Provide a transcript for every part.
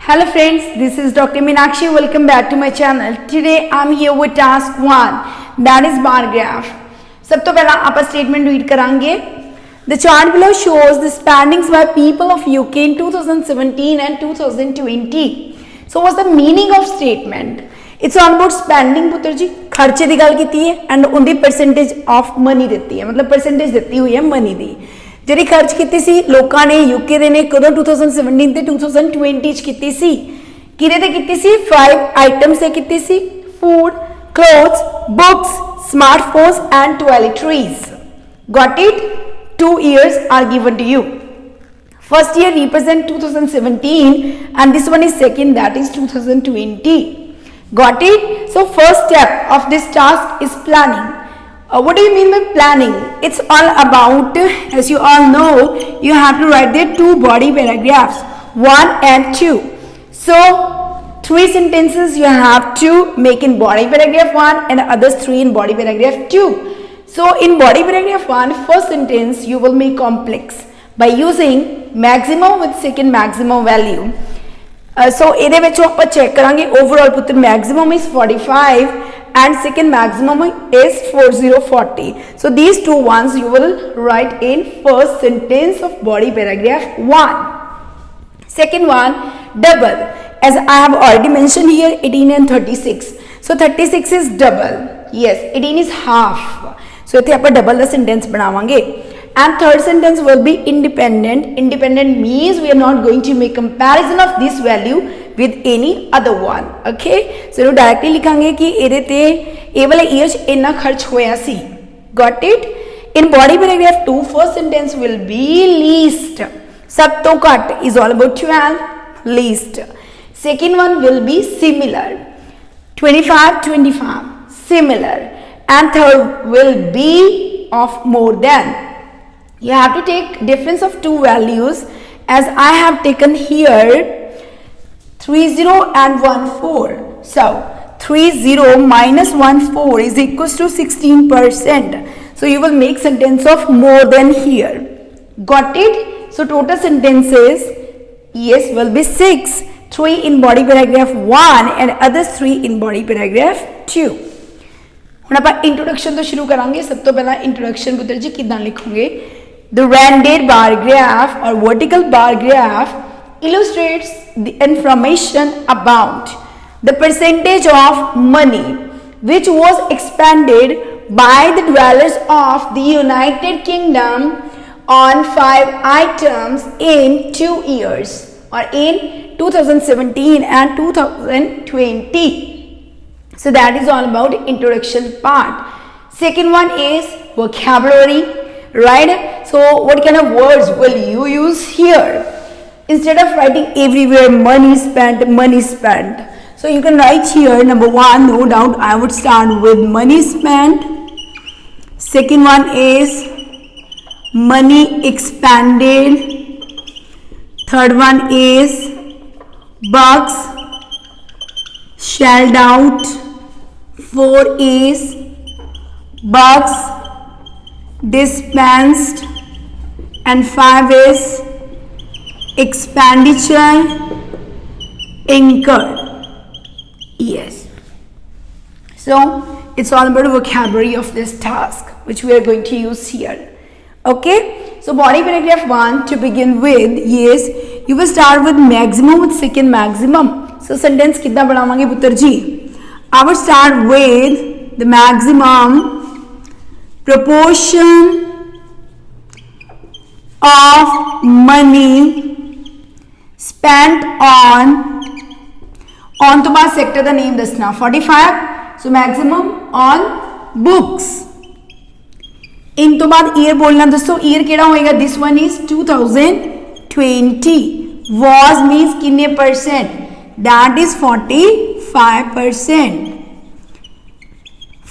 Hello friends, this is Dr. Meenakshi. Welcome back to my channel. Today I'm here with task 1, that is bar graph. सब तो पहला आप statement read करांगे. The chart below shows the spendings by people of UK in 2017 and 2020. So what's the meaning of statement? It's all about spending पुत्र जी खर्चे की गल कीती है and उनकी percentage of money देती है मतलब percentage देती हुई है money दी ਜਿਹੜੀ ਖਰਚ ਕੀਤੀ ਸੀ ਲੋਕਾਂ ਨੇ ਯੂਕੇ ਦੇ ਨੇ ਕਦੋਂ 2017 ਤੇ 2020 ਚ ਕੀਤੀ ਸੀ ਕਿਹਦੇ ਤੇ ਕੀਤੀ ਸੀ 5 ਆਈਟਮਸ ਤੇ ਕੀਤੀ ਸੀ food clothes books smartphones and toiletries got it 2 years are given to you first year represent 2017 and this one is second that is 2020 got it so first step of this task is planning what do you mean by planning? It's all about, as you all know, you have to write there 2 body paragraphs, 1 and 2. So, 3 sentences you have to make in body paragraph 1 and others 3 in body paragraph 2. So, in body paragraph 1, first sentence you will make complex by using maximum with second maximum value. So, ਇਹਦੇ ਵਿੱਚ ਆਪਾਂ check ਕਰਾਂਗੇ overall ਪੁੱਤਰ maximum is 45 and second maximum is 4040. So these two ones you will write in first sentence of body paragraph 1. Second one, double. As I have already mentioned here, 18 and 36. So 36 is double. Yes, 18 is half. So इत्थे आपां double the sentence बनावांगे. And third sentence will be independent. Independent means we are not going to make comparison of this value with any other one. Okay, so directly लिखांगे कि ਇਹਦੇ ਤੇ ਇਹ वाले year च इन्ना खर्च होया सी. Got it? In body paragraph 2, first sentence will be least. सब तो घट is all about 12. Least. Second one will be similar. 25 similar. And third will be of more than. You have to take difference of 2 values as I have taken here 30 and 14. So 30 minus 14 is equals to 16%. So you will make sentence of more than here. Got it? So total sentences yes will be 6. 3 in body paragraph 1 and others 3 in body paragraph 2. ਹੁਣ ਆਪਾਂ introduction तो शुरू करांगे सब तो पहला introduction पुत्र जी किदां लिखोगे The rounded bar graph or vertical bar graph illustrates the information about the percentage of money which was expended by the dwellers of the United Kingdom on 5 items in 2 years or in 2017 and 2020. So that is all about introduction part. Second one is vocabulary. Right? So what kind of words will you use here? Instead of writing everywhere money spent. So you can write here number 1, no doubt I would start with money spent. Second one is money expanded. Third one is bucks shelled out. 4 is bucks dispensed and 5 is expenditure incurred. Yes, so it's all about the vocabulary of this task which we are going to use here. Okay, so body paragraph 1 to begin with, yes, you will start with maximum with second maximum. So sentence कितना बनावांगे पुत्र जी? I will start with the maximum proportion of money spent on तो बाद sector का name दसना 45 so maximum on books इन तो बाद year बोलना दोस्तों ईयर केड़ा होएगा this one is 2020 was means कितने percent that is 45%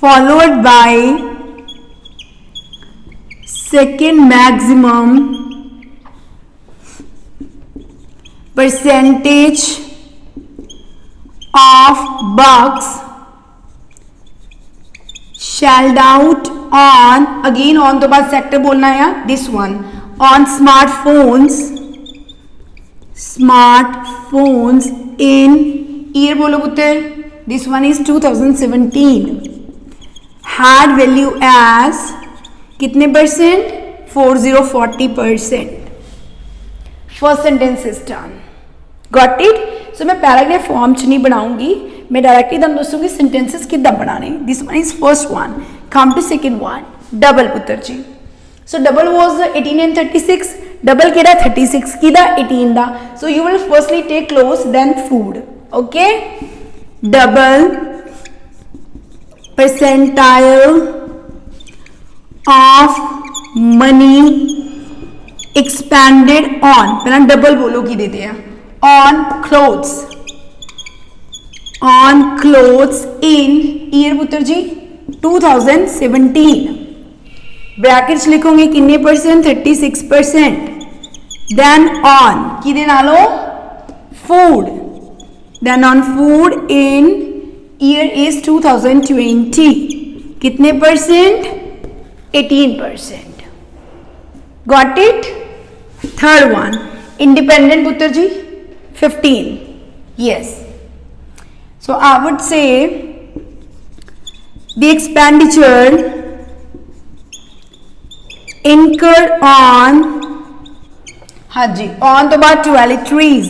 followed by second maximum percentage of bucks shelled out on again on तो बाद सेक्टर बोलना है this one on smartphones smartphones in year बोलो पुत्र, this one is 2017 had value as कितने परसेंट, 40% first sentence is done, got it. So मैं paragraph form च नहीं बनाऊंगी, मैं डायरेक्टली तुम दसूंगी सेंटेंसेस किदा बनाने। This one is first one, come to second one, double पुत्र जी। So double was 18 and 36, double केड़ा 36 किदा 18 दा, so you will firstly take cloth then food, okay. Double percentile of money expanded on, पहला double बोलो की देते हैं, on clothes in ईयर पुत्र जी 2017, ब्रैकेट्स लिखोगे किन्ने परसेंट, 36%, देन ऑन किदे नालो food, then on food in year is 2020, कितने percent, 18%, got it. Third one independent पुत्र जी 15, yes, so I would say the expenditure incurred on, हाँ जी, on तो बाद toiletries,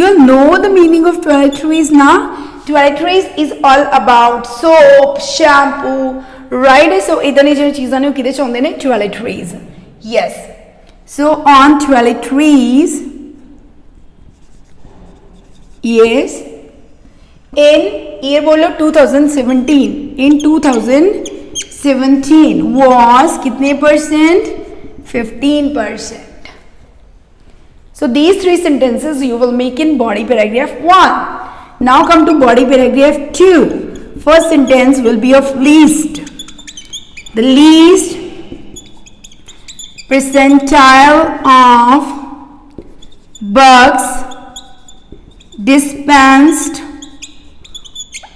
you know the meaning of toiletries ना, toiletries is all about soap, shampoo, right, so इतनी जो चीज़ां ने किधे चौंदे ने toiletries, yes, so on toiletries, yes, in year बोलो 2017, in 2017 was कितने percent, 15%. So these three sentences you will make in body paragraph 1. Now come to body paragraph 2. First sentence will be of least. The least percentile of bucks dispensed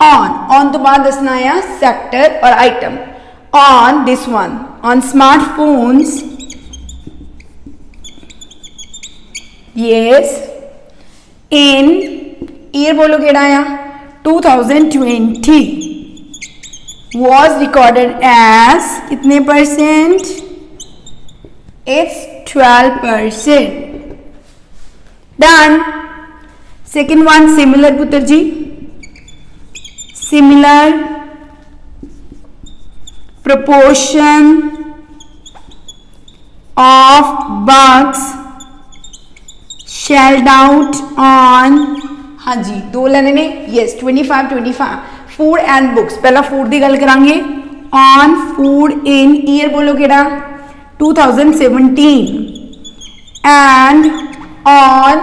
on तो बाद दसना है sector और item, on this one, on smartphones, yes, in year बोलो केड़ा है 2020 was recorded as कितने percent, it's 12%, done। second one similar पुत्र जी, similar proportion of bucks shelled out on, हाँ जी दो लेने ने, yes 25 फूड एंड बुक्स, पहला फूड की गल करांगे, ऑन फूड इन ईयर बोलो केड़ा 2017 and on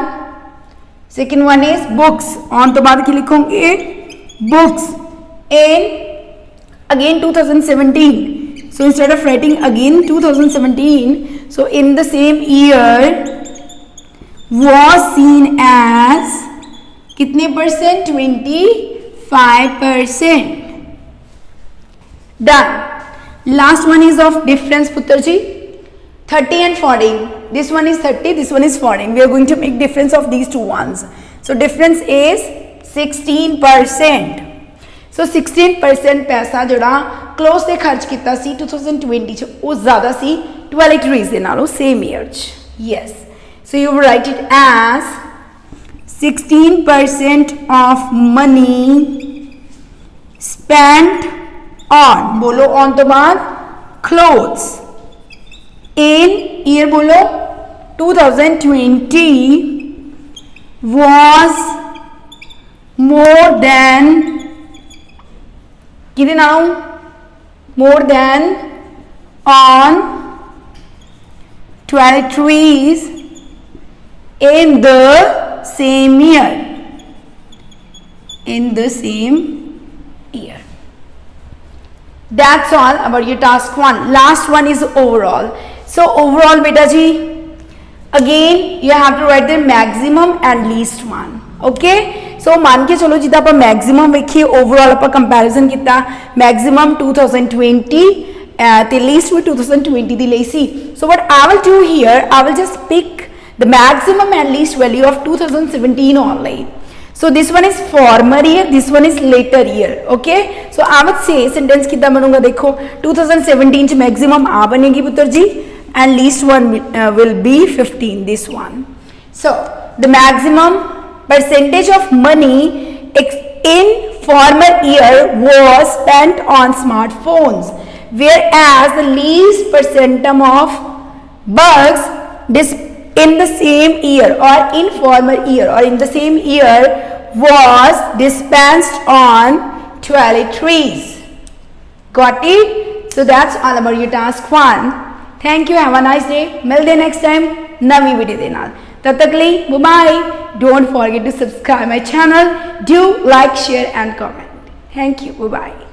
second one is books, on तो बाद की लिखोगे books in again 2017, so instead of writing again 2017, so in the same year was seen as कितने percent, 25%, done। last one is of difference पुत्र जी, 30 and 40, this one is 30, this one is 40, we are going to make difference of these two ones, so difference is 16%, so 16% पैसा जोड़ा cloth से खर्च किया सी 2020 च वो ज़्यादा सी टॉयलेटरीज दे नालों सेम ईयर च, yes, so you write it as 16% of money spent on, बोलो on तो बाद clothes, in year बोलो 2020 was more than किधे now, more than on toiletries in the same year, in the same year। That's all about your task 1. Last one is overall, so overall beta ji again you have to write the maximum and least one, okay। So मान के चलो जिदा आप maximum वेखिए overall आप comparison किया, maximum 2020 ते least में 2020 दी लई सी, so what I will do here, I will just pick the maximum and least value of 2017 only. So this one is former year, this one is later year. Okay, so I would say sentence कितना बनूंगा देखो 2017 च maximum आ बनेगी पुत्र जी and least one will be 15, this one. So the maximum percentage of money in former year was spent on smartphones, whereas the least percentage of bucks in the same year or in former year or in the same year was dispensed on toiletries. Got it? So that's all about your task 1. Thank you. Have a nice day. मिलते हैं next time नवी video दे नाल. तब तक लिए bye. Don't forget to subscribe my channel. Do like, share and comment. Thank you. Bye bye.